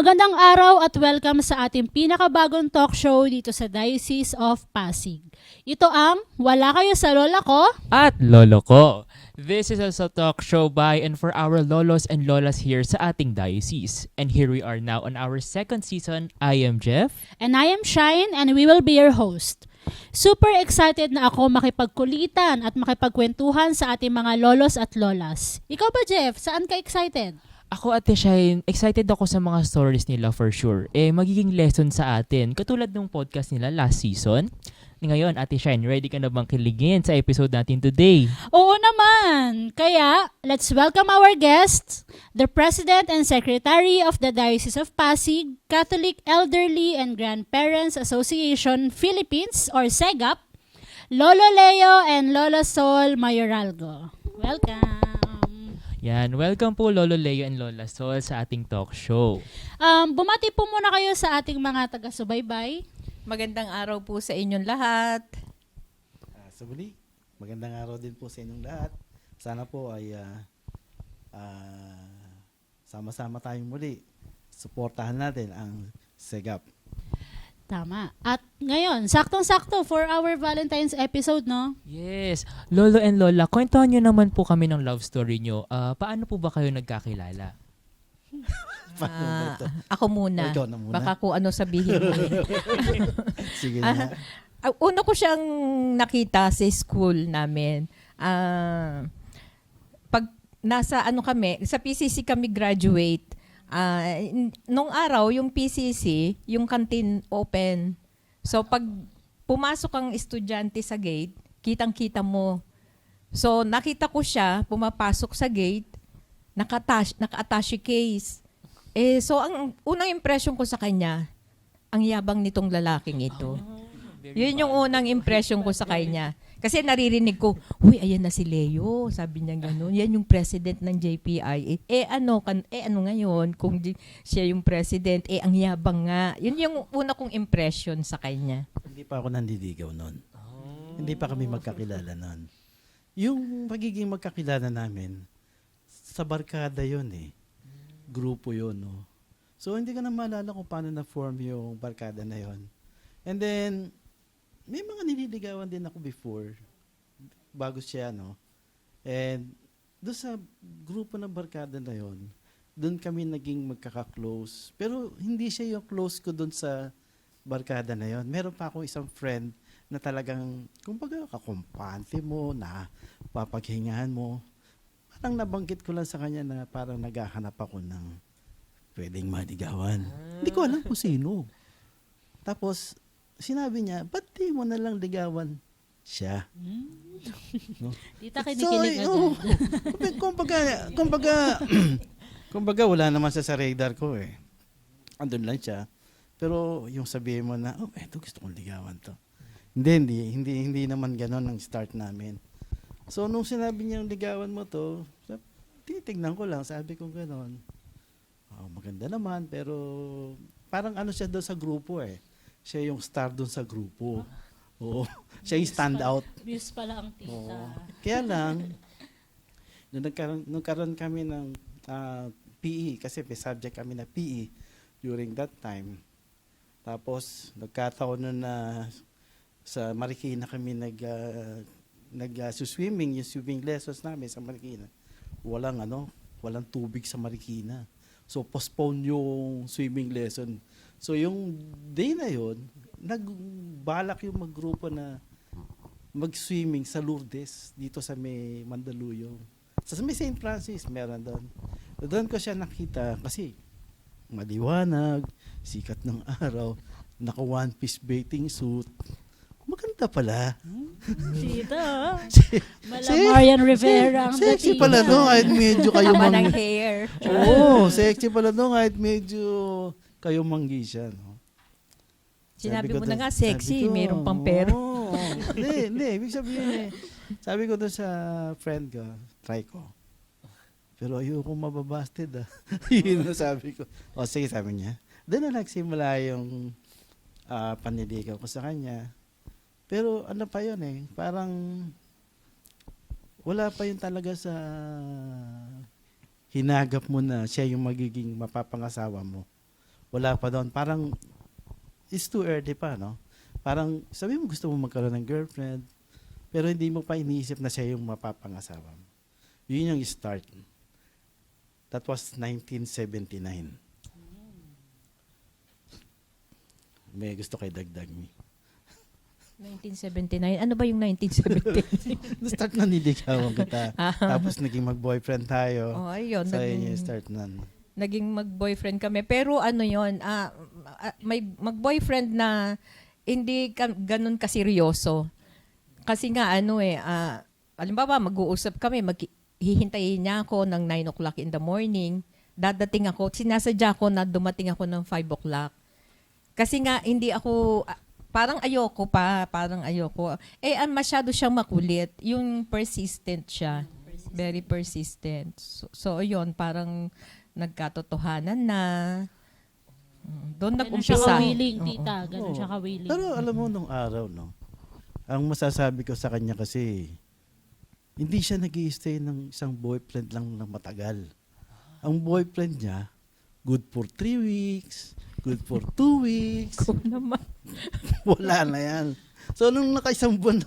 Magandang araw at welcome sa ating pinakabagong talk show dito sa Diocese of Pasig. Ito ang Wala Kayo sa Lola Ko. At lolo ko. This is also a talk show by and for our lolos and lolas here sa ating diocese. And here we are now on our second season. I am Jeff. And I am Shine and we will be your host. Super excited na ako makipagkulitan at makipagkwentuhan sa ating mga lolos at lolas. Ikaw ba, Jeff? Saan ka excited? Ako Ate Shine, excited ako sa mga stories nila for sure. Magiging lesson sa atin. Katulad ng podcast nila last season. Ngayon, Ate Shine, ready ka na bang kiligin sa episode natin today? Oo naman! Kaya, let's welcome our guests, the President and Secretary of the Diocese of Pasig, Catholic Elderly and Grandparents Association Philippines or SEGAP, Lolo Leo and Lola Sol Mayoralgo. Welcome! Yan, welcome po Lolo Leo and Lola Sol sa ating talk show. Bumati po muna kayo sa ating mga taga-subaybay. Magandang araw po sa inyong lahat. Sa muli, magandang araw din po sa inyong lahat. Sana po ay sama-sama tayong muli. Suportahan natin ang SEGAP. Tama. At ngayon, saktong-sakto for our Valentine's episode, no? Yes, Lolo and Lola, kwentuhan nyo naman po kami ng love story nyo. Paano po ba kayo nagkakilala? Ako muna. Ikaw na muna. Baka kung ano sabihin mo. Sige na. Una ko siyang nakita sa school namin. Pag nasa kami, sa PCC kami graduate, nung araw, yung PCC, yung canteen open. So, pag pumasok ang estudyante sa gate, kitang-kita mo. So, nakita ko siya, pumapasok sa gate, naka-attache case. So, ang unang impression ko sa kanya, ang yabang nitong lalaking ito. Yun yung unang impression ko sa kanya. Kasi naririnig ko, uy, ayan na si Leo. Sabi niya gano'n. Yan yung president ng JPI. Ano ngayon? Kung siya yung president, ang yabang nga. Yun yung una kong impression sa kanya. Hindi pa ako nandiligaw noon. Hindi pa kami magkakilala noon. Yung pagiging magkakilala namin, sa barkada yun eh. Grupo yun. No? So, hindi ko na maalala kung paano na-form yung barkada na yun. And then, may mga nililigawan din ako before, bago siya, no? And doon sa grupo ng barkada na yon, doon kami naging magkaka-close. Pero hindi siya yung close ko doon sa barkada na yon. Meron pa akong isang friend na talagang, kumbaga, kakumpante mo, na papaghingahan mo. Parang nabanggit ko lang sa kanya na parang naghahanap ako ng pwedeng maligawan. Hindi ko alam kung sino. Tapos, sinabi niya, ba't di mo na lang ligawan siya? No? Dita kinikilig agad. Kumbaga, wala naman siya sa radar ko eh. Andun lang siya. Pero yung sabihin mo na, eto gusto kong ligawan to. Hindi naman ganon ang start namin. So, nung sinabi niya yung ligawan mo to, titignan ko lang, sabi ko ganon. Maganda naman, pero parang ano siya doon sa grupo eh. Siya yung star doon sa grupo. Oo. Siya yung stand out. Muse pala ang tita. Oo. Kaya lang, nagkaroon kami ng PE, kasi may subject kami na PE during that time. Tapos, nagkataon nun na sa Marikina kami nag-swimming, yung swimming lessons namin sa Marikina. Walang tubig sa Marikina. So, postpone yung swimming lesson. So, yung day na yun, nagbalak yung maggrupo na mag-swimming sa Lourdes, dito sa may Mandaluyong. Sa may St. Francis, meron doon. Doon ko siya nakita kasi maliwanag, sikat ng araw, naka one-piece bathing suit. Maganda pala. Tita, Marian Rivera ang sexy dating. pala no, kahit medyo kayo Tama ng hair. Oo, sexy pala no, kahit medyo kayo manggi siya, no? Sinabi mo doon, na nga, sexy, mayroon pang pera. Hindi, ibig sabihin sabi ko doon sa friend ko, try ko. Pero ayoko mababasted Yun ang sabi ko. Sige, sabi niya. Doon na nagsimula yung paniligaw ko sa kanya. Pero ano pa yun eh, parang wala pa yun talaga sa hinagap mo na siya yung magiging mapapangasawa mo. Wala pa doon. Parang, it's too early pa, no? Parang, sabi mo gusto mo magkaroon ng girlfriend, pero hindi mo pa iniisip na siya yung mapapangasawa mo. Yun yung start. That was 1979. May gusto kay dagdag mi. 1979. Ano ba yung 1979? Start na niligawan kita. Tapos naging mag-boyfriend tayo. Oh, ayun. So, yun yung start na. Naging mag-boyfriend kami. Pero ano yon, may mag-boyfriend na hindi ganun kaseryoso. Kasi nga halimbawa mag-uusap kami, hihintayin niya ako ng 9 o'clock in the morning. Dadating ako, sinasadya ko na dumating ako ng 5 o'clock. Kasi nga hindi ako, parang ayoko. Masyado siyang makulit. Yung persistent siya. Very persistent. So yun, parang nagkatotohanan na. Doon Ganun siya nag-umpisa. ka-willing, Oo. tita. Ganun Oo. siya ka-willing. Pero alam mo nung araw, no? Ang masasabi ko sa kanya kasi, hindi siya nag-i-stay ng isang boyfriend lang ng matagal. Ang boyfriend niya, good for 3 weeks, good for 2 weeks. Ko naman. Wala na yan. So, nung nakaisang buwan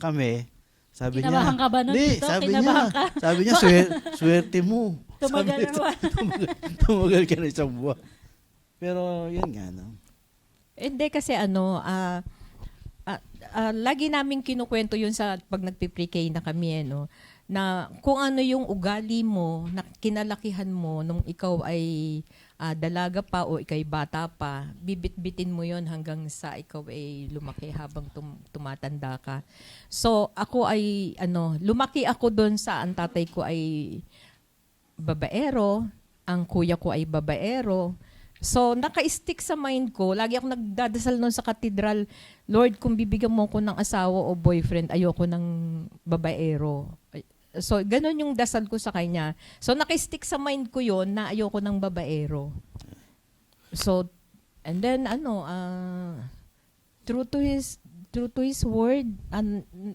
kami, sabi niya, Kinabahan ka ba nun, "Di," Tito? sabi Kinabahan niya, sabi niya, swerte mo. Tumagal Sabi- naman. Tumagal ka na isang buwan. Pero, yun nga, no? Hindi kasi lagi naming kinukwento yun sa pag nagpi-pre-K na kami, na kung ano yung ugali mo, na kinalakihan mo nung ikaw ay dalaga pa o ikay bata pa, bibit-bitin mo yon hanggang sa ikaw ay lumaki habang tumatanda ka. So ako ay lumaki ako doon sa ang tatay ko ay babaero, ang kuya ko ay babaero. So, naka-stick sa mind ko. Lagi ako nagdadasal noon sa katedral, Lord, kung bibigyan mo ko ng asawa o boyfriend, ayoko ng babaero. So, ganun yung dasal ko sa kanya. So, naka-stick sa mind ko yon na ayoko ng babaero. So, and then, true to his word,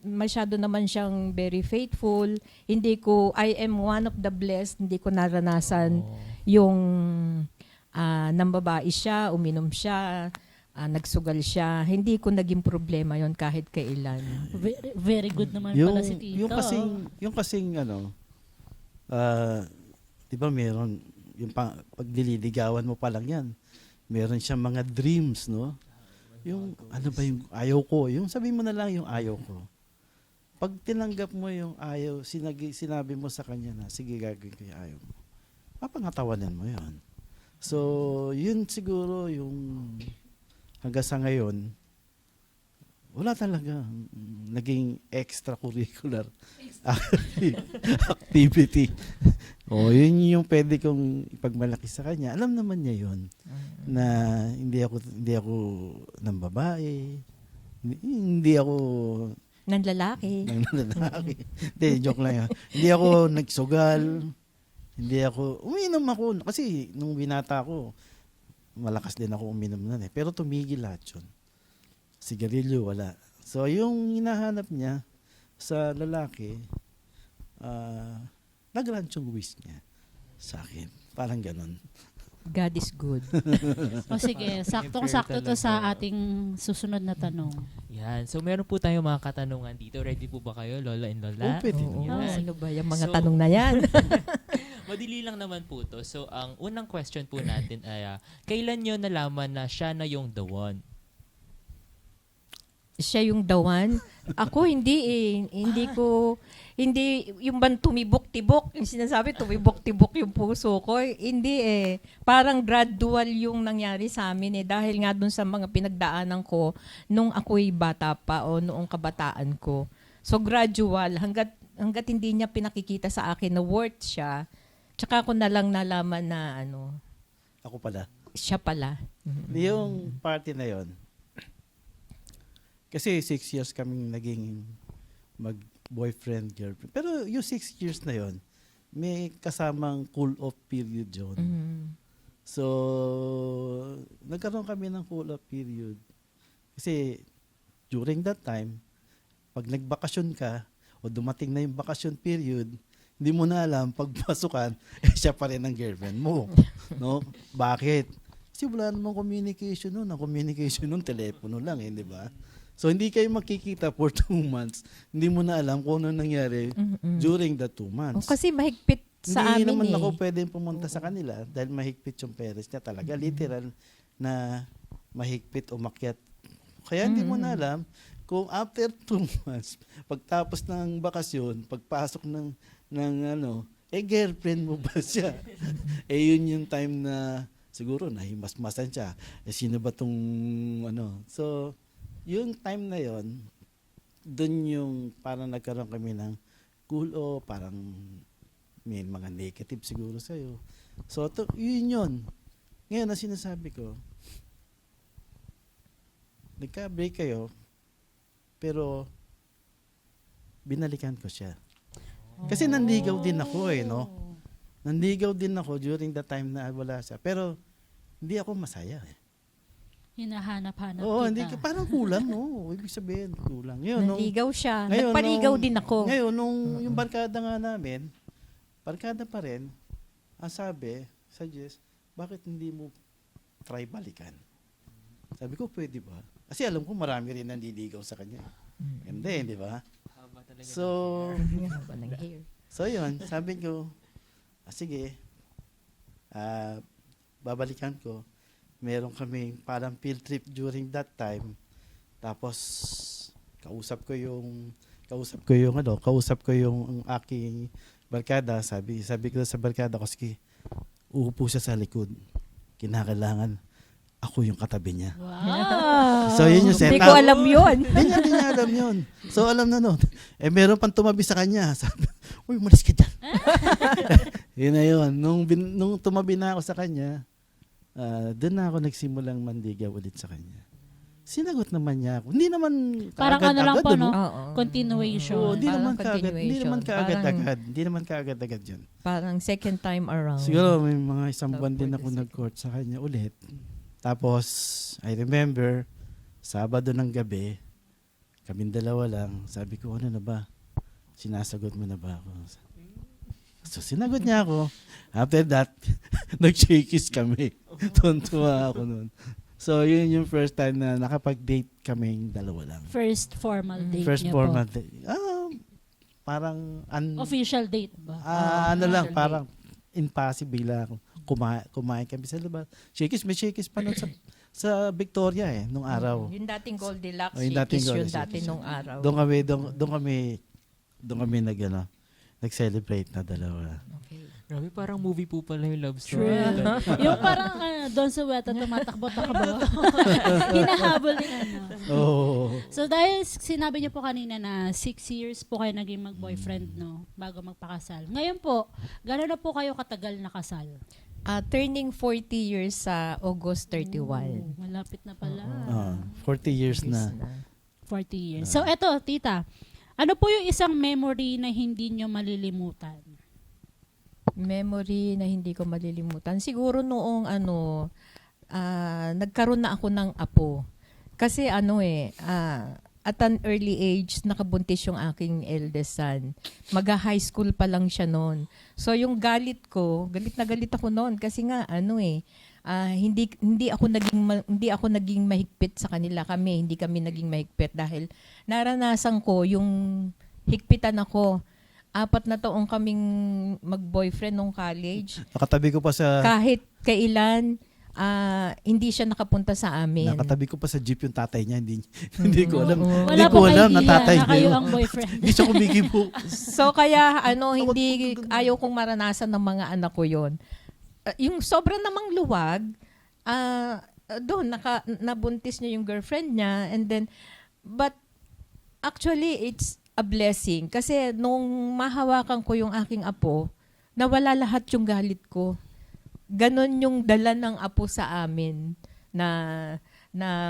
masyado naman siyang very faithful. I am one of the blessed, hindi ko naranasan yung nambabae siya, uminom siya, nagsugal siya. Hindi ko naging problema yon kahit kailan. Very, very good naman pala si Tito. Yung kasing di ba meron, pag nililigawan mo pa lang yan, meron siyang mga dreams, no? Yung, ano ba yung ayaw ko? Yung sabi mo na lang yung ayaw ko. Pag tinanggap mo yung ayaw, sinabi mo sa kanya na, sige, gagawin ko yung ayaw mo. Papangatawanan mo yun. So, yun siguro yung hanggang sa ngayon, wala talaga naging extracurricular activity. Yun yung pwede kong ipagmalaki sa kanya. Alam naman niya yun na hindi ako ng babae, hindi ako Ng lalaki. ng lalaki. Hindi, joke lang yan. Hindi ako nagsugal. Hindi ako, uminom ako. Kasi nung binata ako, malakas din ako uminom nun eh. Pero tumigil lahat yun. Sigarilyo, wala. So yung hinahanap niya sa lalaki, nag-grant yung wish niya sa akin. Parang ganun. God is good. O sige, saktong-sakto to sa ating susunod na tanong. Yan. So, meron po tayong mga katanungan dito. Ready po ba kayo, Lola and Lola? Pwede Oo, naman. Yan. ano ba yung mga So, tanong na yan? Madali lang naman po to. So, ang unang question po natin ay, kailan nyo nalaman na siya na yung the one? Siya yung the one? Ako hindi yung bang tumibok-tibok, yung sinasabi tumibok-tibok yung puso ko, hindi parang gradual yung nangyari sa amin dahil nga dun sa mga pinagdaanan ko nung ako'y bata pa o noong kabataan ko. So gradual, hanggat hindi niya pinakikita sa akin na worth siya, tsaka ko na lang nalaman na Ako pala. siya pala. Yung party na yon. Kasi 6 years kaming naging mag-boyfriend, girlfriend. Pero yung 6 years na yon, may kasamang cool-off period yun. So, nagkaroon kami ng cool-off period. Kasi during that time, pag nagbakasyon ka, o dumating na yung bakasyon period, hindi mo na alam, pagpasukan, siya pa rin ang girlfriend mo. No? Bakit? Kasi wala namang communication nun. Ang communication nun, telepono lang di ba? So, hindi kayo makikita for 2 months. Hindi mo na alam kung ano nangyari during the 2 months. Kasi mahigpit sa Hindi amin naman eh. ako pwedeng pumunta sa kanila dahil mahigpit yung parents niya talaga. Literal na mahigpit umakyat. Kaya hindi mo na alam kung after 2 months, pagtapos ng bakasyon, pagpasok ng girlfriend mo ba siya? Yun yung time na siguro nahimasmasan siya. Sino ba tong So, yung time na yon, dun yung parang nagkaroon kami ng parang may mga negative siguro sa'yo. So, yun. Ngayon, na sinasabi ko, nagka-break kayo, pero binalikan ko siya. Kasi nanligaw din ako no? Nanligaw din ako during the time na wala siya. Pero, hindi ako masaya Hinahanap-hanap Oo, kita. parang kulang, no? Ibig sabihin, kulang. Yun, Nanligaw siya. ngayon, Nagpaligaw din ako. Ngayon, yung barkada nga namin, barkada pa rin, ang sabi, suggest, bakit hindi mo try balikan? Sabi ko, pwede ba? Kasi alam ko marami rin nanliligaw sa kanya. Hindi, di ba? So, Haba ng hair. so yun, sabi ko, sige, babalikan ko. Meron kami parang field trip during that time. Tapos, kausap ko yung aking barkada. Sabi ko sa barkada ko, sige, uupo siya sa likod. Kinakailangan ako yung katabi niya. Wow! So, yun yung Hindi setup. ko alam yun. Hindi niya alam yun. So, alam na nun. Meron pang tumabi sa kanya. Sabi, uy, umalis ka dyan. Yun na yun. Nung tumabi na ako sa kanya, doon na ako nagsimulang manligaw ulit sa kanya. Sinagot naman niya ako. Hindi naman Parang ano lang po, no? Oo. Continuation. Oo, hindi Parang naman kaagad. Hindi naman continuation. kaagad-agad. Hindi naman kaagad-agad yun. Parang second time around. Siguro may mga isang Love buwan for din the ako second. nag-court sa kanya ulit. Tapos, I remember, Sabado ng gabi, kaming dalawa lang, sabi ko, ano na ba? Sinasagot mo na ba ako? So, sinagot niya ako. After that, nag-shakies kami. Tuntua ako nun. So, yun yung first time na nakapag-date kaming dalawa lang. First formal date First niyo formal po. date. Parang, Official date ba? ano lang, official parang impossible lang. Kumain kami sa labas. Shakies, may shakies pa nun sa Victoria nung araw. Yung dating Goldilocks, Oh, yung dating yun Goldilocks. dati nung araw. Doon kami nag-celebrate na dalawa. Okay. Grabe, parang movie po pala yung love story. True. Yung parang Don Suweta tumatakbo-takbo. Hinahabol yung Oo. So dahil sinabi niyo po kanina na 6 years po kayo naging mag-boyfriend, no? Bago magpakasal. Ngayon po, gano'n na po kayo katagal nakasal? Turning 40 years sa August 31. Oh, malapit na pala. 40 years na. 40 years. So eto, tita, ano po yung isang memory na hindi nyo malilimutan? Memory na hindi ko malilimutan. Siguro noong nagkaroon na ako ng apo. Kasi at an early age, nakabuntis yung aking eldest son. Mag-high school pa lang siya noon. So yung galit na galit ako noon kasi nga hindi ako naging mahigpit sa kanila. Hindi kami naging mahigpit dahil naranasan ko yung higpitan ako. 4 na taong kaming mag-boyfriend nung college. Nakatabi ko pa sa Kahit kailan, hindi siya nakapunta sa amin. nakatabi ko pa sa jeep yung tatay niya. Hindi ko alam. Oo. Hindi Wala ko po alam na idea tatay na niya kayo yun. ang boyfriend. Hindi siya kumikibo. So kaya ayaw kong maranasan ng mga anak ko yon. Yung sobra namang luwag, doon nabuntis niya yung girlfriend niya, and then but actually it's a blessing kasi nung mahawakan ko yung aking apo, nawala lahat yung galit ko. Ganon yung dala ng apo sa amin na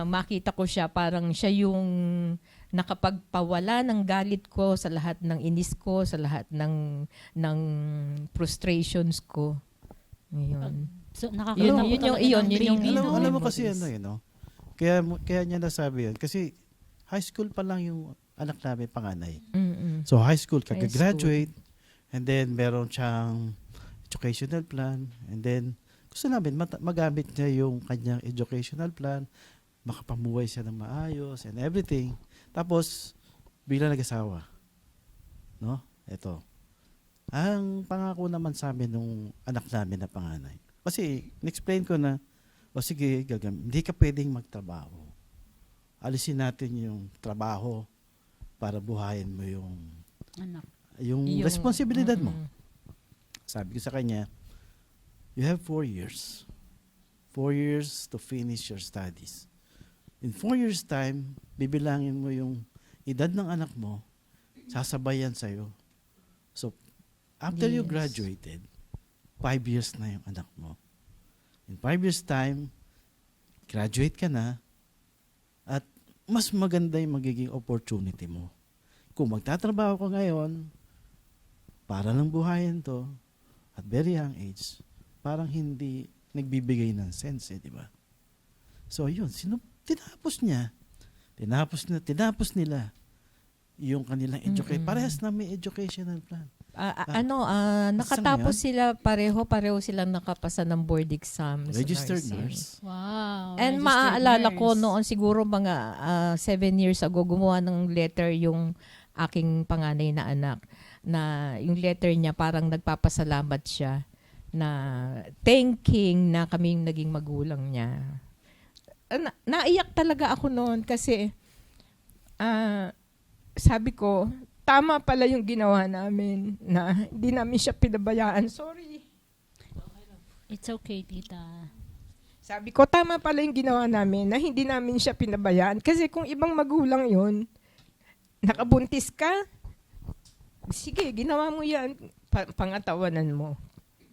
makita ko siya, parang siya yung nakapagpawala ng galit ko, sa lahat ng inis ko, sa lahat ng frustrations ko. Ngayon. So, Yun yung Alam mo kasi memories. Kaya niya nasabi yun. Kasi high school pa lang yung anak namin panganay. Mm-mm. So high school, High kagagraduate, And then, meron siyang educational plan. And then, gusto namin magamit niya yung kanyang educational plan, makapamuhay siya ng maayos and everything. Tapos, bigla nag-asawa. No? Ito. Ang pangako naman sa amin nung anak namin na panganay. Kasi, in-explain ko na, sige, hindi ka pwedeng magtrabaho. Alisin natin yung trabaho para buhayin mo Anak. yung responsibilidad mo. Sabi ko sa kanya, you have 4 years. 4 years to finish your studies. In 4 years time, bibilangin mo yung edad ng anak mo, sasabayan sa'yo. So, after you Yes. graduated, 5 years na yung anak mo. In 5 years time, graduate ka na, at mas maganda yung magiging opportunity mo. Kung magtatrabaho ka ngayon, para lang buhayin to, at very young age, parang hindi nagbibigay ng sense, di ba? So, yun, tinapos niya. Tinapos nila yung kanilang education. Parehas na may educational plan. Nakatapos sila pareho silang nakapasa ng board exam. sa Registered nursing. nurse. Wow. And registered maaalala ko nurse. noon siguro mga 7 years ago, gumawa ng letter yung aking panganay na anak. Na yung letter niya parang nagpapasalamat siya na thanking na kami yung naging magulang niya. Naiyak talaga ako noon kasi sabi ko, tama pala yung ginawa namin na hindi namin siya pinabayaan. Sorry. It's okay, tita. Sabi ko, tama pala yung ginawa namin na hindi namin siya pinabayaan. Kasi kung ibang magulang yon, nakabuntis ka, sige, ginawa mo yan, pangatawanan mo.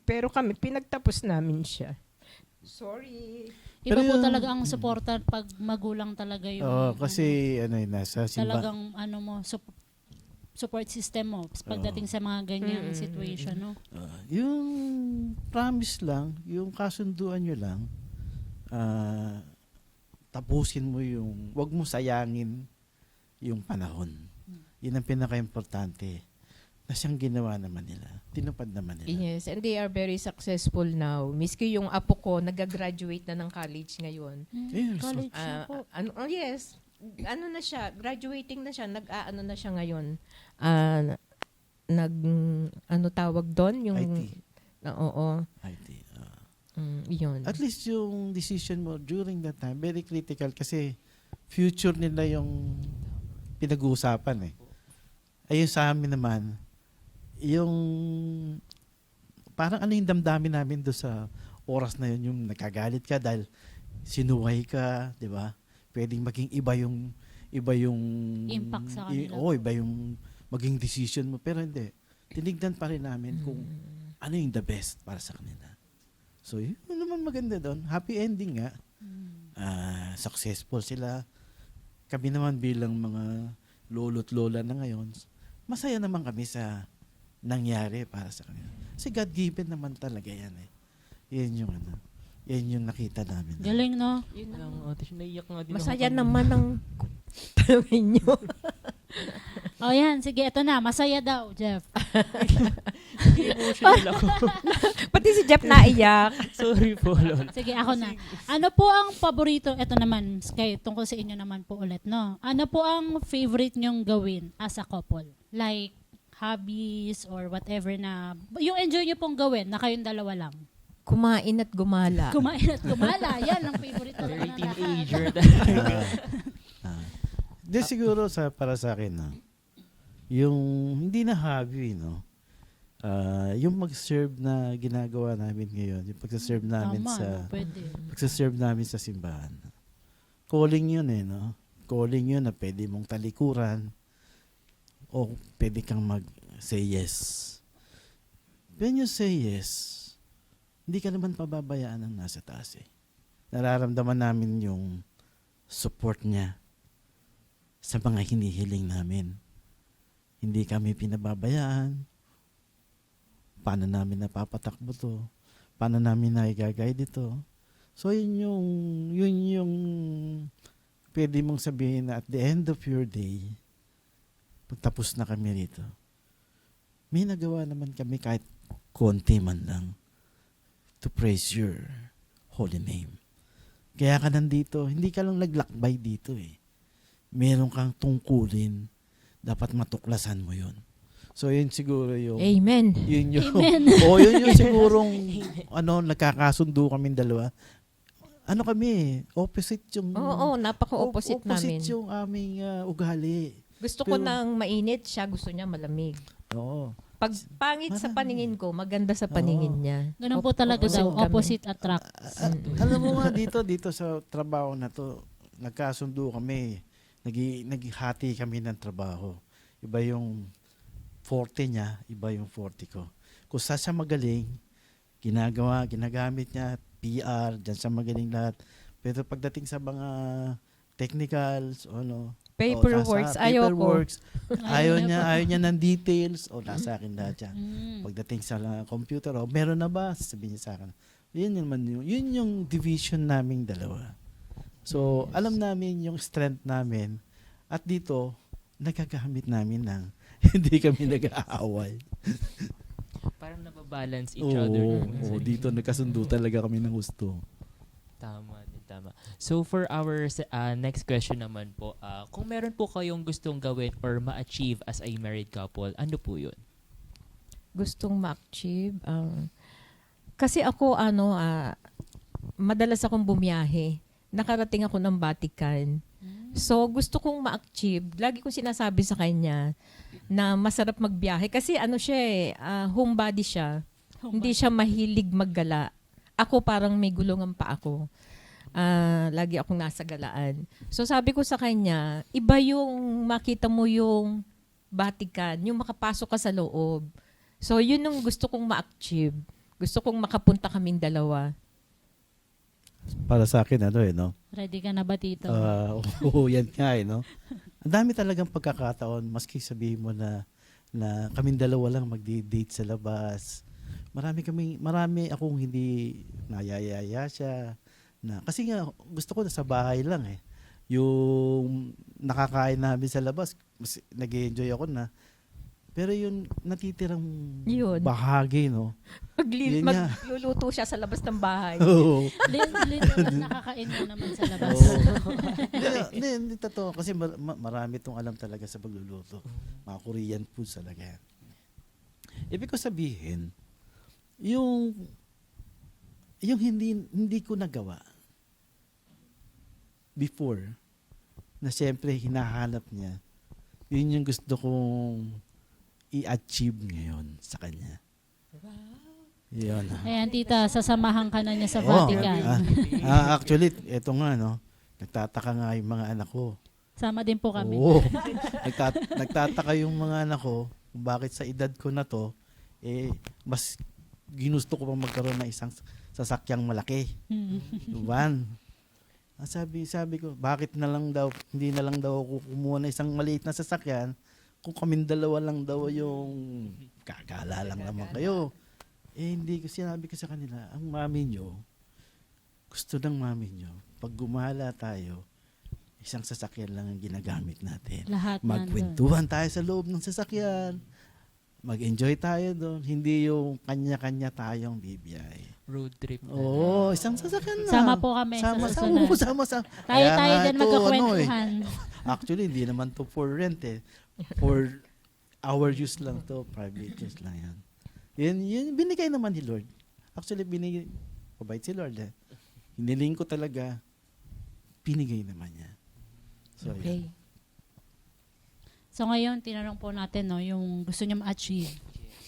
Pero kami, pinagtapos namin siya. Sorry. Iba Pero po yung- talaga ang suporta pag magulang talaga yung Kasi nasa talagang support system mo pagdating sa mga ganyang situation, no? yung promise lang, yung kasunduan nyo lang, tapusin mo wag mo sayangin yung panahon. Yun ang pinaka-importante. Na siyang ginawa naman nila. Tinupad naman nila. Yes, and they are very successful now. Miski yung apo ko, nag-graduate na ng college ngayon. Yes. College na po. Yes, ano na siya, graduating na siya, nag-ano na siya ngayon. Ano tawag doon? Yung, IT. Oo. IT. Yun. At least yung decision mo during that time, very critical kasi future nila yung pinag-uusapan eh. Ayun sa amin naman, yung parang ano yung damdamin namin do sa oras na yun, yung nagkagalit ka dahil sinuway ka, di ba? Pwedeng maging iba yung Impact sa kanila. iba yung maging decision mo, pero hindi. Tinignan pa rin namin kung ano yung the best para sa kanila. So, yun naman maganda doon. Happy ending nga. Successful sila. Kami naman bilang mga lolo't lola na ngayon, masaya naman kami sa nangyari para sa kanila. Kasi God-given naman talaga yan eh. Yan yung nakita namin. Galing, no? Yun Lang, ang- ate, naiyak nga din Masaya ako. naman ang tanongin nyo. Oh, yan. Sige, ito na. Masaya daw, Jeff. Emotional ako. Pati si Jeff naiyak. Sorry po, Lol. Sige, ako na. Ano po ang paborito? Ito naman, tungkol sa inyo naman po ulit, no? Ano po ang favorite nyong gawin as a couple? Like, hobbies or whatever na, yung enjoy nyo pong gawin na kayong dalawa lang. Kumain at gumala. Kumain at gumala. Yan ang favorite talaga Very ng lahat. teenager. Di siguro para sa akin, no? Yung hindi na hobby, no? Yung mag-serve na ginagawa namin ngayon, yung pagsaserve namin Tama, sa no? Pwede. pagsaserve namin sa simbahan. Calling yun eh, no? Calling yun na pwede mong talikuran o pwede kang mag-say yes. When you say yes, hindi ka naman pababayaan ng nasa taas eh. Nararamdaman namin yung support niya sa mga hinihiling namin. Hindi kami pinababayaan. Paano namin napapatakbo to? Paano namin naigagay dito? So yun yung pwede mong sabihin na at the end of your day, pagtapos na kami rito, may nagawa naman kami kahit konti man lang to praise your holy name. Kaya ka nandito, hindi ka lang naglakbay dito eh. Meron kang tungkulin, dapat matuklasan mo yun. So yun siguro yung Amen. yun yung Amen. yun yung sigurong nagkakasundo kaming dalawa. Ano kami, opposite yung Oo, napaka-opposite namin. opposite yung aming ugali. Gusto ko Pero- ng mainit, siya gusto niya malamig. Oo. Pag pangit sa paningin ko, maganda sa paningin niya. Ganun po talaga Opposite daw, kami. opposite attract. Alam mo nga dito sa trabaho na to, nagkasundo kami. Naghihati kami ng trabaho. Iba yung 40 niya, iba yung 40 ko. Kung saan siya magaling, ginagamit niya, PR, dyan siya magaling lahat. Pero pagdating sa mga technicals, Paperworks, ayoko. ayaw niya ng details, nasa akin lahat yan. Mm. Pagdating sa computer, meron na ba? Sabihin niya sa akin. Yun yung division naming dalawa. So, alam namin yung strength namin. At dito, nagagamit namin ng hindi kami nag-aaway. Parang nababalance each other. Dito nagkasundo talaga kami ng gusto. Tama din, tama. So for our next question naman po, kung meron po kayong gustong gawin or ma-achieve as a married couple, ano po yun? Gustong ma-achieve. Kasi ako, madalas akong bumiyahe. Nakarating ako ng Vatican. So, gusto kong ma-achieve. Lagi kong sinasabi sa kanya na masarap magbiyahe. Kasi homebody siya. Hindi siya mahilig maggala. Ako parang may gulungan pa ako. Lagi akong nasa galaan. So, sabi ko sa kanya, iba yung makita mo yung Vatican, yung makapasok ka sa loob. So, yun yung gusto kong ma-achieve. Gusto kong makapunta kaming dalawa. Para sa akin, no? Ready ka na ba, Tito? Yan nga, no? Ang dami talagang pagkakataon, maski sabihin mo na kaming dalawa lang magdi-date sa labas. Marami akong hindi nayayaya siya. Kasi nga, gusto ko na sa bahay lang eh. Yung nakakain namin sa labas, nag-enjoy ako na. Pero yung natitirang Yun. bahagi, no? Yun nga. Magluluto siya sa labas ng bahay. Oo. Literal nakakain mo naman sa labas. Hindi totoo. Kasi marami tong alam talaga sa pagluluto. Mga Korean foods talaga yan. Ibig ko sabihin, yung hindi ko nagawa before, na siyempre hinahanap niya, yun yung gusto kong i-achieve ngayon sa kanya. Yun. Ayan, tita, sasamahan ka na niya sa Oo. Vatican. Actually, eto nga, no? Nagtataka nga yung mga anak ko. Sama din po kami. Oo. Nagtataka yung mga anak ko kung bakit sa edad ko na to, mas ginusto ko pang magkaroon ng isang sasakyang malaki. Van. Sabi ko, bakit na lang daw, hindi na lang daw ako kumuha ng isang maliit na sasakyan kung kaming dalawa lang daw yung kagala lang naman kayo. Hindi ko sinabi ko sa kanila, ang mami nyo, gusto ng mami nyo, pag gumala tayo, isang sasakyan lang ang ginagamit natin. Lahat nandun. Magkwentuhan tayo sa loob ng sasakyan. Mag-enjoy tayo doon. Hindi yung kanya-kanya tayong bibiyahe. Road trip na. Oo, isang sasakyan na. Sama po kami sa susunod. Sama. Tayo din magkakwentuhan. Actually, hindi naman to for rent eh. For our use lang to. Private use lang yan. Yun binigay naman ni Lord. Actually, pabait si Lord eh. Hiniling ko talaga, binigay naman niya. So, Okay. yan. So ngayon, tinanong po natin yung gusto niya ma-achieve.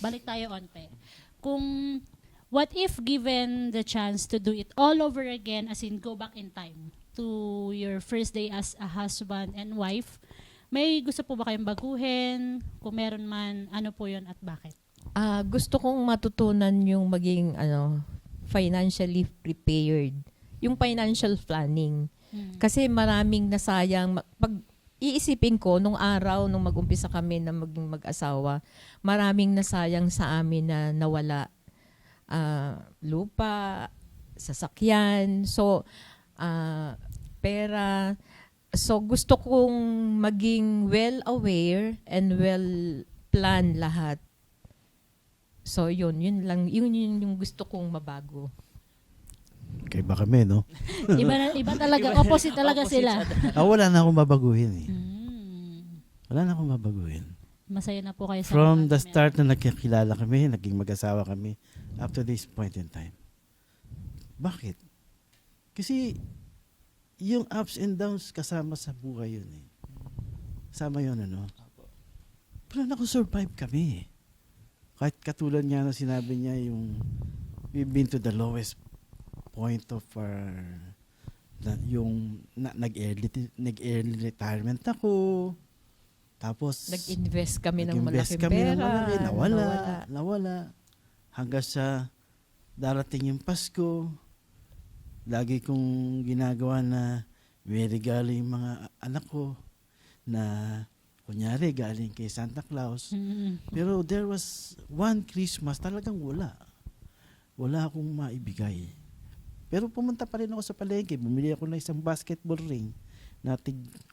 Balik tayo onte. Kung what if given the chance to do it all over again, as in go back in time to your first day as a husband and wife, may gusto po ba kayong baguhin? Kung meron man, ano po yun at bakit? Gusto kong matutunan yung maging financially prepared. Yung financial planning. Kasi maraming nasayang. Pag iisipin ko, nung araw, nung mag-umpisa kami na maging mag-asawa, maraming nasayang sa amin na nawala. Lupa, sasakyan, pera. So, gusto kong maging well-aware and well-planned lahat. So yun lang, yun yung gusto kong mabago. Kaya ba kami, no? Iba talaga. Opposite talaga sila. Wala na akong babaguhin eh. Mm. Wala na akong babaguhin. Masaya na po kayo sa From the mga- start na nagkakilala kami, naging mag-asawa kami, up to this point in time. Bakit? Kasi yung ups and downs kasama sa buhay yun eh. Kasama yun, ano? Pero naku-survive kami. Kahit katulad nga na sinabi niya yung we've been to the lowest point of our nag-early retirement ako. Tapos Nag-invest kami ng nag-invest malaking kami ng pera. malaki, nawala. Hanggang sa darating yung Pasko, lagi kong ginagawa na may regalo yung mga anak ko na kunyari galing kay Santa Claus. Mm. Pero there was one Christmas talagang wala. Wala akong maibigay. Pero pumunta pa rin ako sa palengke, bumili ako ng isang basketball ring na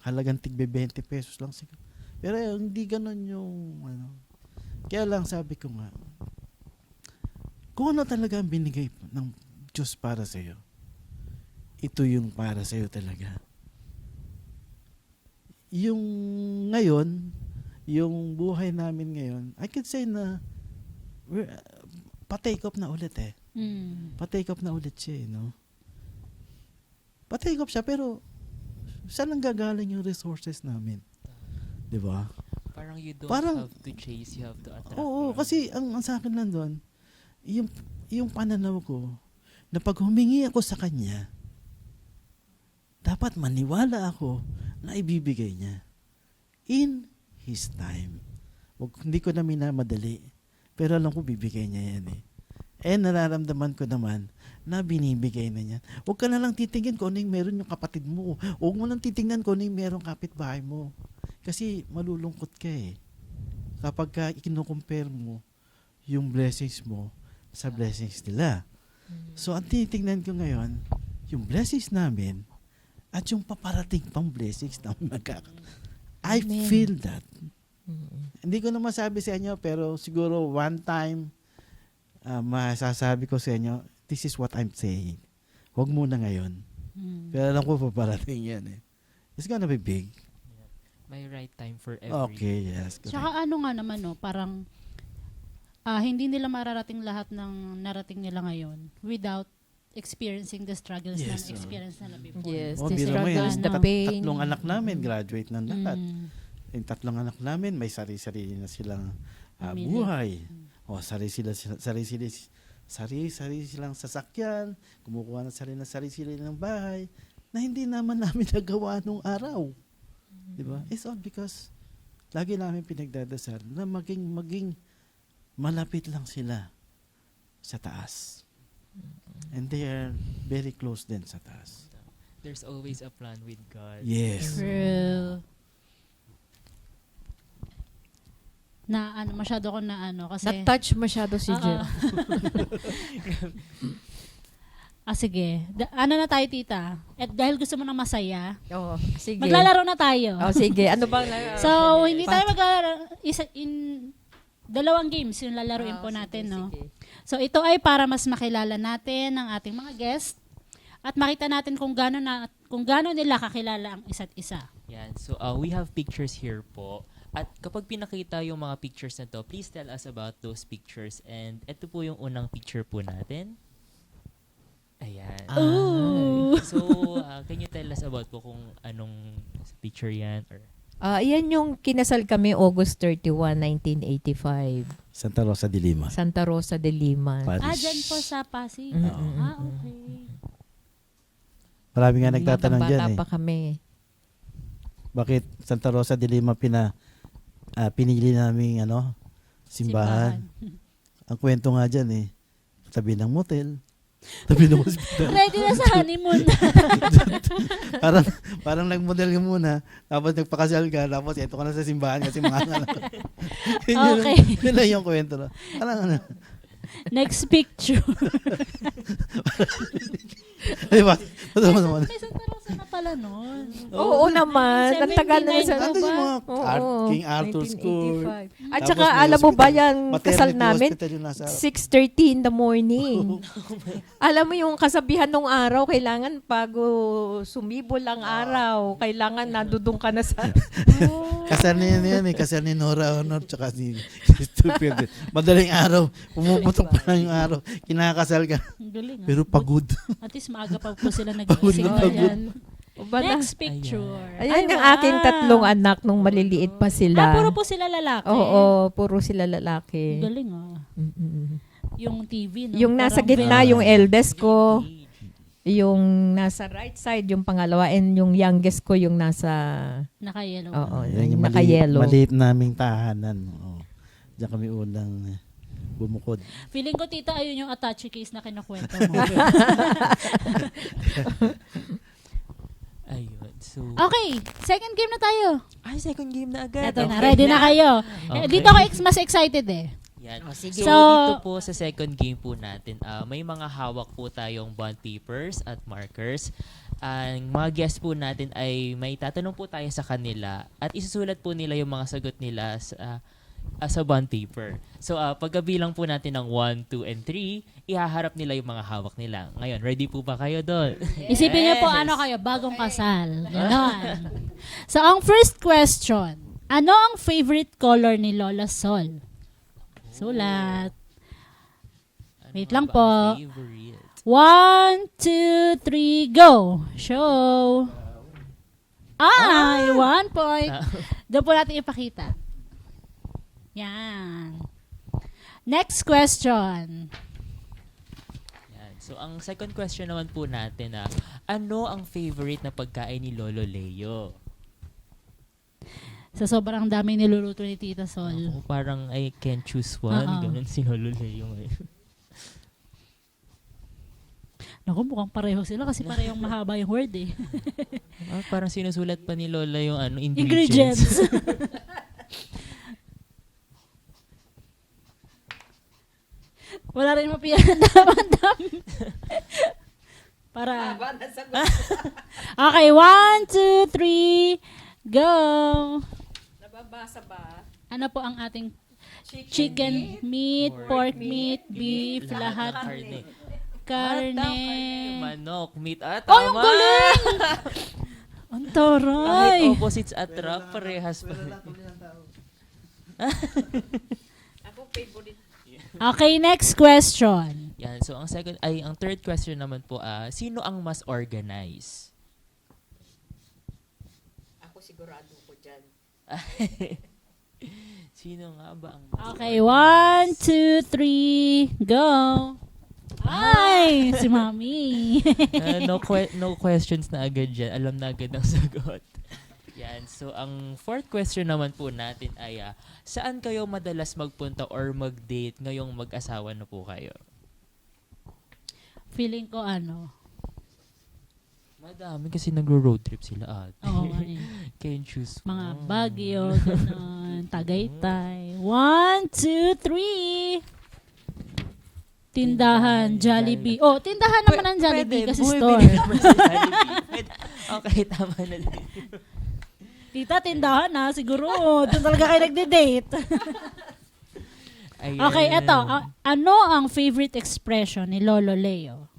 halagang tig 20 pesos lang siguro. Pero hindi ganon yung ano. Kaya lang sabi ko nga, kung ano talaga ang binigay ng Diyos para sa iyo, ito yung para sa iyo talaga. Yung ngayon, yung buhay namin ngayon, I could say na pa-take off na ulit eh. Mm. Pa-take off na ulit siya, no? Pa-take off siya, pero saan ang gagaling yung resources namin? Di ba? Parang you don't Parang- have to chase, you have to attract. Oo, kasi ang sa akin lang doon, yung pananaw ko, na pag humingi ako sa kanya, dapat maniwala ako na ibibigay niya. In His time. Hindi ko na minamadali, pero alam ko bibigay niya yan eh. Nararamdaman ko naman na binibigay na niya. Huwag ka na lang titingin kung ano yung meron yung kapatid mo. Huwag mo lang titingnan kung ano yung meron kapitbahay mo. Kasi malulungkot ka eh. Kapag ka ikinukompare mo yung blessings mo sa blessings nila. So, ang titingnan ko ngayon, yung blessings namin at yung paparating pang blessings na I Amen. feel that. Mm. Hindi ko na masabi sa inyo, pero siguro one time, masasabi ko sa inyo, this is what I'm saying. Huwag muna ngayon. Mm. Pero alam ko paparating yan eh. It's gonna be big. May right time for every. Okay, yes. correct. Tsaka ano nga naman, no, parang hindi nila mararating lahat ng narating nila ngayon without experiencing the struggles Yes, na experience nila before. Yes, Oh, the biro mo struggles, yun. the Ano? pain. Tatlong anak namin, graduate na lahat. Mm. Yung tatlong anak namin, may sarili-sarili na silang Pamilya. buhay. O, sarili silang sasakyan, kumukuha ng sarili ng bahay, na hindi naman namin nagawa nung araw. Di ba? It's all because lagi namin pinagdadasal na maging malapit lang sila sa taas. And they are very close din sa taas. There's always a plan with God. Yes. True. Masyado ko kasi Na-touch masyado si Oo. Jeff. sige. Na tayo, tita? At dahil gusto mo ng masaya, Oo, sige. maglalaro na tayo. Oh, sige. Ano bang So, hindi tayo maglalaro. Dalawang games yung lalaruin po natin, no? Sige. So, ito ay para mas makilala natin ang ating mga guest at makita natin kung gaano nila kakilala ang isa't isa. Yan. So, we have pictures here po. At kapag pinakita yung mga pictures na to, please tell us about those pictures. And ito po yung unang picture po natin. Ayan. Ooh! So, can you tell us about po kung anong picture yan? Or Yan yung kinasal kami August 31, 1985. Santa Rosa de Lima. Santa Rosa de Lima. Paris. Dyan po sa Pasig. Mm-mm. Okay. Marami nga nagtatanong dyan Batang-bata eh. pa kami. Bakit Santa Rosa de Lima pinili namin simbahan. Ang kwento nga dyan eh, tabi ng motel, tabi ng hospital. Ready na sa honeymoon. parang nag-model ka muna, tapos nagpakasal ka, tapos ito ka na sa simbahan kasi mga anak. Okay. Yun lang yung kwento. No? Parang Next picture. di ba? May Santa Rosa na pala pala nun. Oo naman. Ang tagal na 79 sa... po Ano yung mga Oo, King Arthur's Court? 1985. At Tapos saka, may alam mo ba hospital. yan, kasal Maternity namin, hospital yung nasa 6:30 in the morning. Alam mo yung kasabihan ng araw, kailangan bago sumibol ang araw, kailangan nadudong ka na sa... Kasal niya yan eh. Kasal ni Nora Honor tsaka si Stupid. Madaling araw. Pumuputok pa lang yung araw. Kinakasal ka. Ang galing, Pero pagod. At least maaga pa po sila Pagod nag-iisip. na Oh, pagod. yan. O ba na? Next picture. Ayan Ay, ang wow. aking 3 anak nung maliliit pa sila. Puro po sila lalaki. Oo, puro sila Ang lalaki. galing, Mm-mm. Yung TV, no? Yung nasa Parang gitna, very- yung eldest ko, yung nasa right side, yung pangalawa, and yung youngest ko, yung nasa... Naka-yellow. Oo, Yan yung naka-yellow. Maliit naming tahanan. Oh. Diyan kami unang bumukod. Feeling ko, tita, ayun yung attache case na kinukwento mo. Ayun. So, Okay, second game na tayo. ay, second game na agad. Eto na, Okay. ready na kayo. Okay. Dito ako mas excited eh. Yan. sige. So, So- dito po sa second game po natin, may mga hawak po tayong bond papers at markers. Ang mga guests po natin ay may tatanong po tayo sa kanila at isusulat po nila yung mga sagot nila sa bond paper. So, pagkabilang po natin ng 1, 2, and 3, ihaharap nila yung mga hawak nila. Ngayon, ready po ba kayo doon? Isipin niyo po ano kayo, bagong kasal. Ganon. So, ang first question. Ano ang favorite color ni Lola Sol? Sulat. Wait lang ba ang po. favorite? 1, 2, 3, go! Show! Ay, 1 point. Doon po natin ipakita. Yan. Next question. Yan. So, ang second question naman po natin, ano ang favorite na pagkain ni Lolo Leo? Sa sobrang daming niluluto ni Tita Sol. Ako, parang I can choose one. Oo. Ganun si Lolo Leo ngayon. Naku, mukhang pareho sila kasi parehong mahaba yung word eh. Parang sinusulat pa ni Lola yung ingredients. Ingredients. Wala rin mapiyan. Para. Okay, 1, 2, 3, go! Nababasa ba? Ano po ang ating chicken, meat, pork meat, beef, lahat. Karne. Karne. Manok, meat. Oh, yung Tama! galing! Ang Kahit taray! opposites attract, parehas pa. Okay, next question. Yan, so ang third question naman po, sino ang mas organized? Ako sigurado ko dyan. Sino nga ba ang mas Okay, 1, 2, 3, go! Ay, si Mami. no questions na agad dyan. Alam na agad ang sagot. Yan. So, ang fourth question naman po natin ay, saan kayo madalas magpunta or mag-date ngayong mag-asawa na po kayo? Feeling ko Madami kasi nagro-road trip sila Oo, nga eh. Can choose Mga one. Baguio, ganon, Tagaytay. 1, 2, 3. Tindahan, Jollibee. Oh, tindahan naman ng Jollibee kasi store. Naman sa Jollibee. Okay, tama na din. Tita, tindahan na, siguro. Doon talaga kayo nagde-date. Ayan. Okay, eto. Ano ang favorite expression ni Lolo Leo?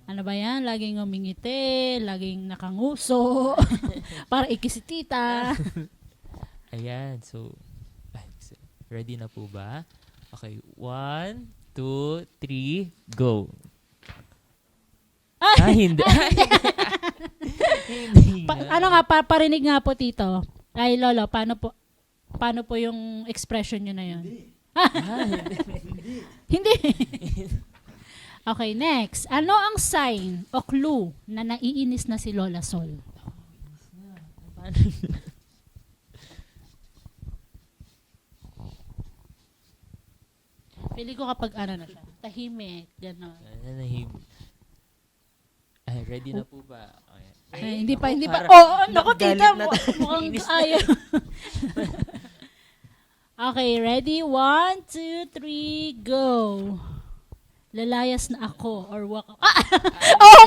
Ano ba yan? Laging umingiti, laging nakanguso, para ikisi tita. Ayan, so, ready na po ba? Okay, 1, 2, 3, go. Hindi. Hindi nga. Ano nga, parinig nga po, Tito. Ay, Lolo, paano po yung expression nyo na yun? Hindi. Okay, next. Ano ang sign o clue na naiinis na si Lola Sol? Pili ko kapag na siya. Tahimik, gano'n. Ay, ready na po ba? Okay. Ay, hindi pa. parang Oh, naku, galit tita. na tayo. Mukhang Inis na. ayaw. Okay, ready? 1, 2, 3, go. Lalayas na ako or walk. Oh,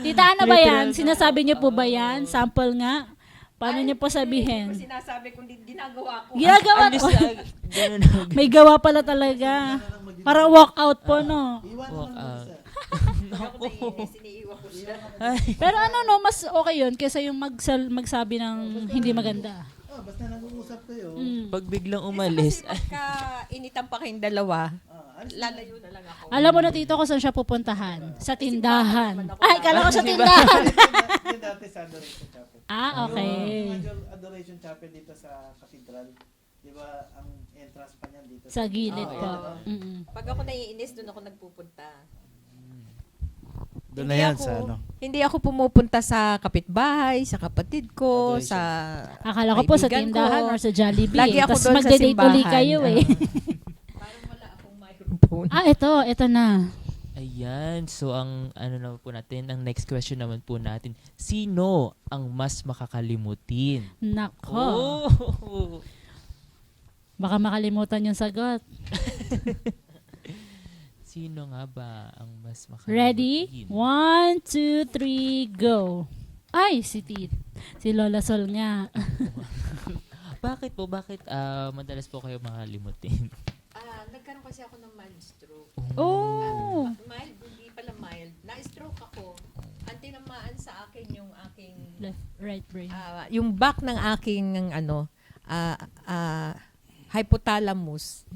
Tita, ano ba yan? Sinasabi niyo po ba yan? Sample nga. Paano niyo po sabihin? Sinasabi kung ginagawa ko. Ginagawa Alis ko. na. Ganun na. May gawa pala talaga. Para walk out po, no? Walk out. Siniiwan ko siya. Pero ano, no, mas okay yun kaysa yung magsabi ng hindi maganda. Oh, basta nag-uusap kayo. Mm. Pag biglang umalis, Pagka initan pa kayong dalawa, lalayo na lang ako. Alam mo na, Tito, kung saan siya pupuntahan? Sa tindahan. Ay, kala ko sa tindahan. Yung dati sa Adoration Chapel. Ah, okay. Yung Adoration Chapel dito sa Cathedral, di ba, ang entrance pa niyan dito. Sa gilid Oo, po. yan. Mm-mm. Pag ako naiinis, doon ako nagpupunta. Doon na yan sa ano. Hindi ako pumupunta sa kapitbahay, sa kapatid ko, Adoration. sa Akala ko po sa kaibigan tindahan ko. or sa Jollibee. Lagi ako Tapos doon sa magde-date simbahan. uli kayo eh. Parang wala akong microphone. Ah, ito na. ayan. So, ang ano naman po natin, ang next question naman po natin, sino ang mas makakalimutin? Nako. Oh! Baka makalimutan yung sagot. Sino nga ba ang mas makakalimutin? Ready? 1, 2, 3, go. Ay, si Lola Sol nga. Bakit po? Bakit madalas po kayo makalimutin? Nagkaroon kasi ako ng mild stroke. Oh. Mild, hindi pala mild. Na-stroke ako. Ang tinamaan sa akin yung aking Left, right brain. yung back ng aking hypothalamus.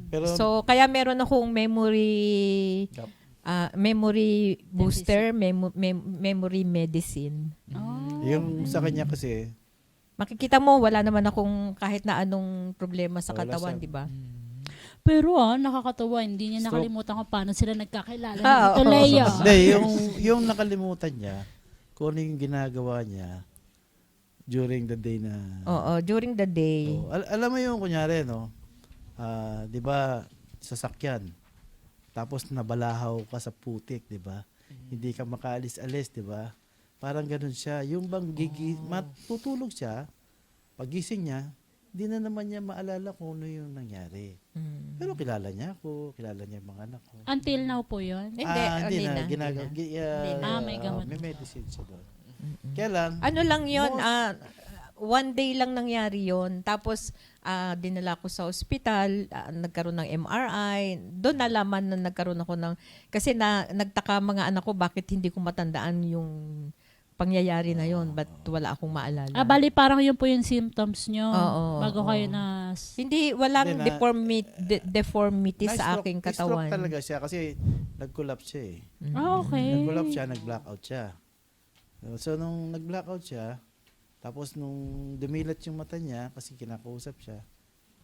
Pero, So kaya meron akong memory Gap. memory booster, memory medicine. Oh. yung sa kanya kasi, Makikita mo wala naman akong kahit na anong problema sa Wala katawan, siya. di ba? Pero nakakatawa, hindi niya Stroke. nakalimutan kung paano sila nagkakilala. Ah, Ito, oo. Leo. hindi, yung nakalimutan niya, kung ano yung ginagawa niya during the day na... Oo, during the day. Oh, alam mo yung kunyari, no? 'Di ba, sasakyan. Tapos nabalahaw ka sa putik, 'di ba? Hindi ka makaalis-alis, 'di ba? Parang ganoon siya. Yung bang matutulog siya, pagising niya, hindi na naman niya maalala kung ano yung nangyari. Mm. Pero kilala niya ako, kilala niya yung mga anak ko. Until now po yun. Hindi, hindi hindi na. na. Ginagawa. Hindi na. May gamot. May medicine siya doon. Kaya lang, Ano lang yun, Most- one day lang nangyari yon. Tapos, dinala ko sa ospital, nagkaroon ng MRI. Doon nalaman na nagkaroon ako ng, kasi nagtaka mga anak ko, bakit hindi ko matandaan yung pangyayari na yon, ba't wala akong maalala. Bali parang yun po yung symptoms nyo. Oo, bago oo. kayo na... Hindi, walang Hindi na- deformity sa na-stroke- aking na-stroke katawan. talaga siya kasi nag-collapse siya eh. Okay. Nag-collapse siya, nag-blackout siya. So, nung nag-blackout siya, tapos nung dumilat yung mata niya, kasi kinakausap siya,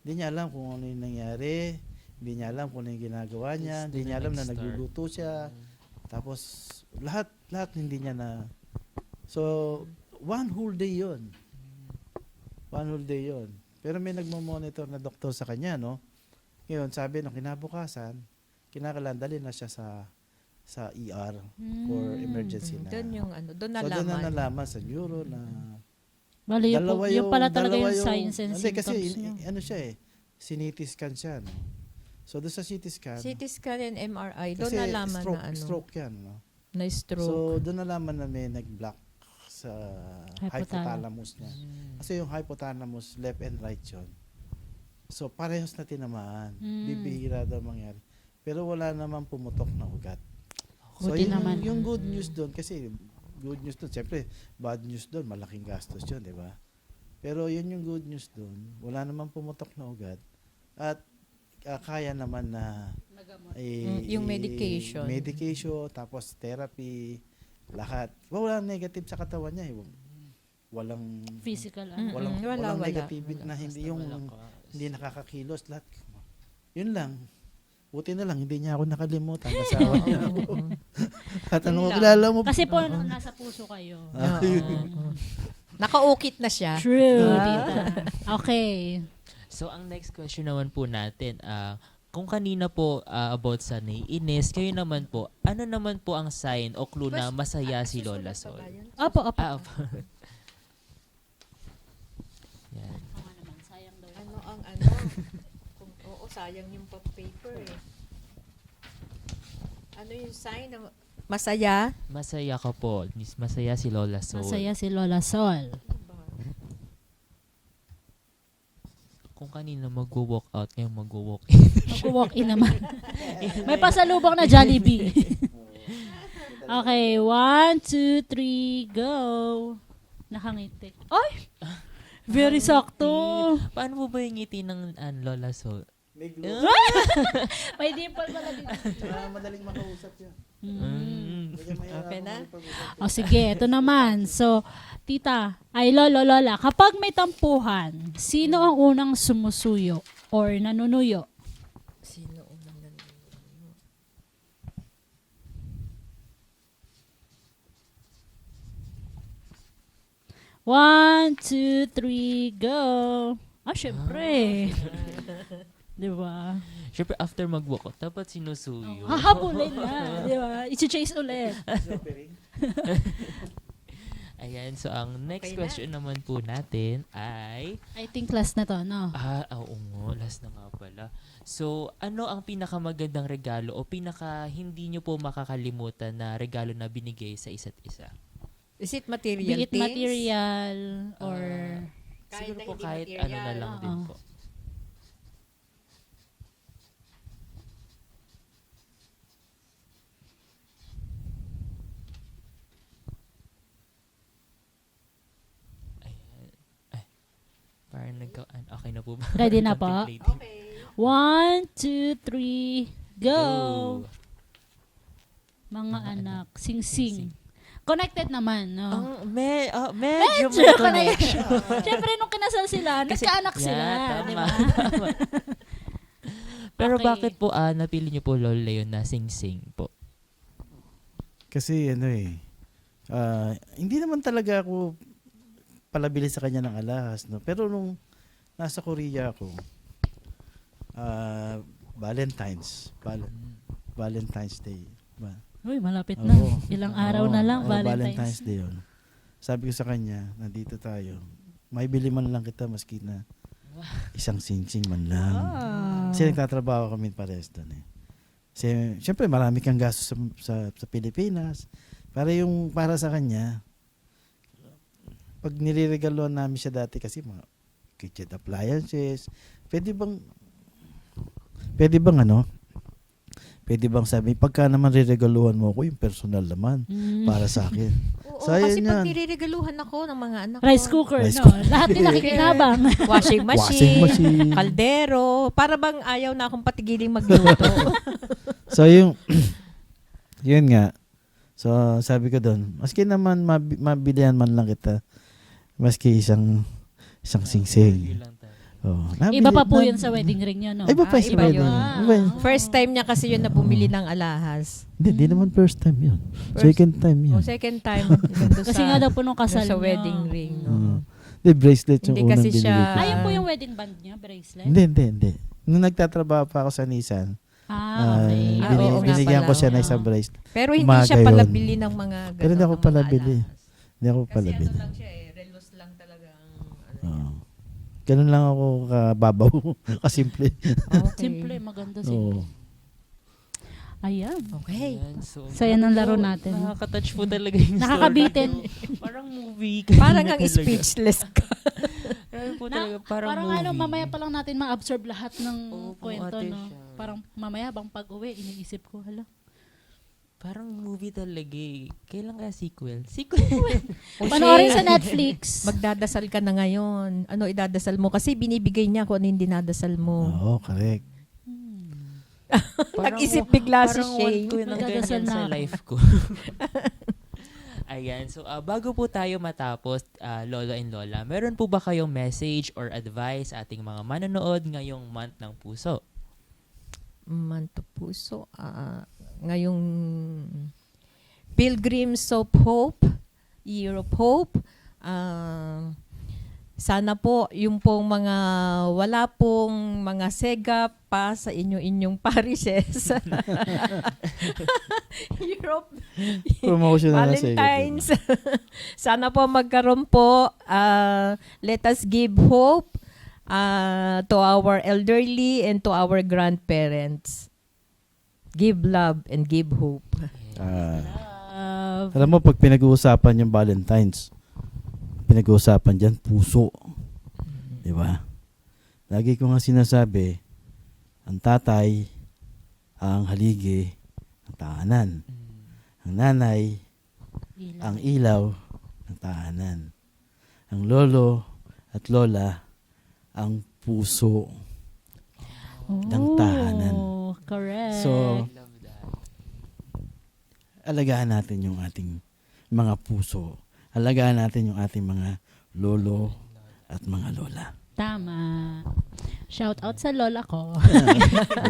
hindi niya alam kung ano yung nangyari, hindi niya alam kung ano yung ginagawa niya, hindi niya alam na nag-start. nagluluto siya, tapos lahat hindi niya na... So, one whole day yun. One whole day yun. Pero may nagmo-monitor na doktor sa kanya, no? Ngayon, sabi nung kinabukasan, kinakalandali na siya sa ER for emergency na. Doon yung ano, doon So, doon na nalaman. nalaman sa neuro na Bali yun, po, yun pala talaga dalawa yung signs and hindi, symptoms kasi nyo. ano siya eh, CT scan siya, no? So, doon sa CT scan, CT scan and MRI, doon kasi nalaman stroke, na ano, stroke yan, no? na stroke. So, doon nalaman na may nag-block sa Hypothalamus. hypothalamus niya. Kasi yung hypothalamus, left and right yun. So, parehas na tinamaan. Bibihira daw mangyari. Pero wala naman pumutok na ugat. So, Buti yun naman. yung good news doon. Kasi, good news doon. Siyempre, bad news doon. Malaking gastos yun, di ba? Pero yun yung good news doon. Wala naman pumutok na ugat. At kaya naman na Yung medication. medication, tapos therapy, lahat. Walang negative sa katawan niya. Walang Physical. walang Wala. negative na hindi yung hindi nakakakilos lahat. Yun lang. Buti na lang hindi niya ako nakalimutan. Nasawa niya ako. At ano mo kilala mo? Kasi po, nasa puso kayo. Nakaukit na siya. True, tita. Okay. So, ang next question naman po natin, kung kanina po about sa naiinis, kayo naman po, ano naman po ang sign o clue na masaya si Lola Sol? Opo. Opo. Yan. Ano ang oo, sayang yung paper eh. Ano yung sign na Masaya. Masaya ka po. Masaya si Lola Sol. Masaya si Lola Sol. Kung kanina magwo-walk out, ngayon magwo-walk in. Mag-walk in naman. May pasalubong na Jollibee. Okay, 1, 2, 3, go. Nakangiti. Ay! Very sakto. Paano mo ba yung ngiti ng Lola Sol? May glow. May dimple pala dito. Madaling makausap yan. Okay na? O sige, ito naman. So, tita, ay lola, kapag may tampuhan, sino ang unang sumusuyo or nanunuyo? Sino unang nanunuyo? 1, 2, 3, go. Syempre. Di ba? Siyempre, after mag-walk out, dapat sinusuyo. Hahabulin na. Di ba? I-chase ulit. Ayan, so ang next Okay na. question naman po natin ay... I think last na to, no? Oo nga, last na nga pala. So, ano ang pinakamagandang regalo o pinaka hindi nyo po makakalimutan na regalo na binigay sa isa't isa? Is it material Be it things? material or... Kahit Siguro na po hindi kahit material. ano na lang din Oo. po. Ayan. Ay, parang okay na po ba? Ready na po? Contemplating. 1, 2, 3, go! Mga Mga anak, sing-sing. Connected naman, no? Medyo may Medyo connection. Siyempre, nung kinasal sila, Kasi- nagkaanak sila. Yeah, di tama, ba? tama. Pero Okay. bakit po napili niyo po Lola yun na sing-sing po? Kasi hindi naman talaga ako palabili sa kanya ng alahas, no? Pero nung nasa Korea ako, Valentine's Day. Uy, malapit na. Oo. Ilang araw na lang, Oo, Valentine's. Day yun. Sabi ko sa kanya, nandito tayo. May bili man lang kita maski na isang sing-sing man lang. Kasi nagtatrabaho kami parehas doon eh. Kasi syempre marami kang gastos sa Pilipinas. Para sa kanya, pag niliregaluhan namin siya dati kasi mga kitchen appliances, pwede bang sabi, pagka naman riregaluhan mo ako, yung personal naman, para sa akin. Oo, So, kasi ayun pag yan. niriregaluhan ako ng mga anak ko. Rice cooker, Rice no? cooker. Lahat nila kikinabang. Washing Washing machine. machine. Kaldero. Para bang ayaw na akong patigiling magluto. So, yun nga. So, sabi ko doon, maski naman mabilihan man lang kita, maski isang sing-sing. Yun lang tayo. Oh, Iba pa po yun sa wedding ring nyo, no? Iba pa sa iba wedding. yun. Ah. Iba yun. First time niya kasi yun na bumili ng alahas. Hindi naman first time yun. First- Second time yun. O second time. Doon Kasi nga daw po nung kasal sa nyo. wedding ring. No? Hindi, bracelet yung Hindi unang kasi binili siya- ko. Ayun po yung wedding band niya, bracelet? Hindi. Nung nagtatrabaho pa ako sa Nissan, Okay. Ah, oo nga binigyan ko pala. siya ng Oo. isang bracelet. Pero hindi Umaga siya yun. pala bili ng mga ganun. Pero hindi ako ng mga pala bili. alahas. Hindi ako Kasi pala ano bili. lang siya relos lang talaga ang Oo. Ganun lang ako kababaw. Kasimple. Okay. Simple, maganda Oo. simple. Ayan. Okay. Ayan, so, Saya ng laro natin. Nakaka-touch po talaga yung Nakakabitin. story. Parang movie. Parang ang Talaga. speechless ka. Grabe po Na, talaga, parang parang movie. mamaya pa lang natin ma-absorb lahat ng Oo, kwento, ate no? siya. Parang mamaya bang pag-uwi, iniisip ko, hala. Parang movie talaga eh. Kailan kaya sequel? O, Panoorin Shay, sa Netflix. Magdadasal ka na ngayon. Ano idadasal mo? Kasi binibigay niya kung ano yung dinadasal mo. Oo, correct. Nag-isip bigla si parang Shane. want ko yun ng Magdadasal ganyan na sa ako. life ko. Ayan, so bago po tayo matapos, Lolo and Lola, meron po ba kayong message or advice sa ating mga manonood ngayong month ng puso? Manto puso. Ngayong Pilgrims of Hope, Year of Hope, sana po yung pong mga wala pong mga segap pa sa inyong parishes. Europe, Promotion na lang sa iyo. Valentine's. Sana po magkaroon po. Let us give hope to our elderly and to our grandparents. Give love and give hope. Alam mo, pag pinag-uusapan yung Valentine's, pinag-uusapan dyan, puso. Di ba? Lagi ko nga sinasabi, ang tatay, ang haligi, ang tahanan. Ang nanay, ang ilaw ng tahanan. Ang lolo at lola, ang puso ng tahanan. Correct. So, Love that. alagaan natin yung ating mga puso. Alagaan natin yung ating mga lolo at mga lola. Tama. Shout out sa lola ko.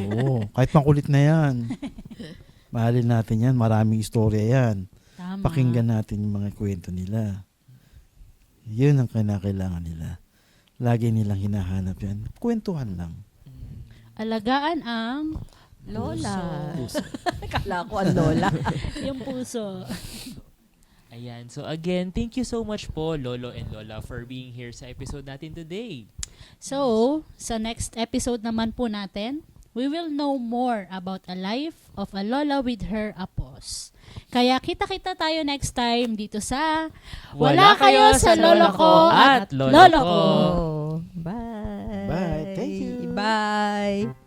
Oo, kahit makulit na yan. Mahalin natin yan. Maraming istorya yan. Tama. Pakinggan natin yung mga kwento nila. Yun ang kinakailangan nila. Lagi nilang hinahanap yan. Kwentuhan lang. Alagaan ang Lola. Puso. Kala ko ang lola. yung puso. Ayan. So again, thank you so much po, Lolo and Lola, for being here sa episode natin today. So, sa next episode naman po natin, we will know more about a life of a lola with her apos. Kaya kita-kita tayo next time dito sa Wala Kayo sa Lolo Ko at Lolo Ko. Bye. Bye. Thank you. Bye.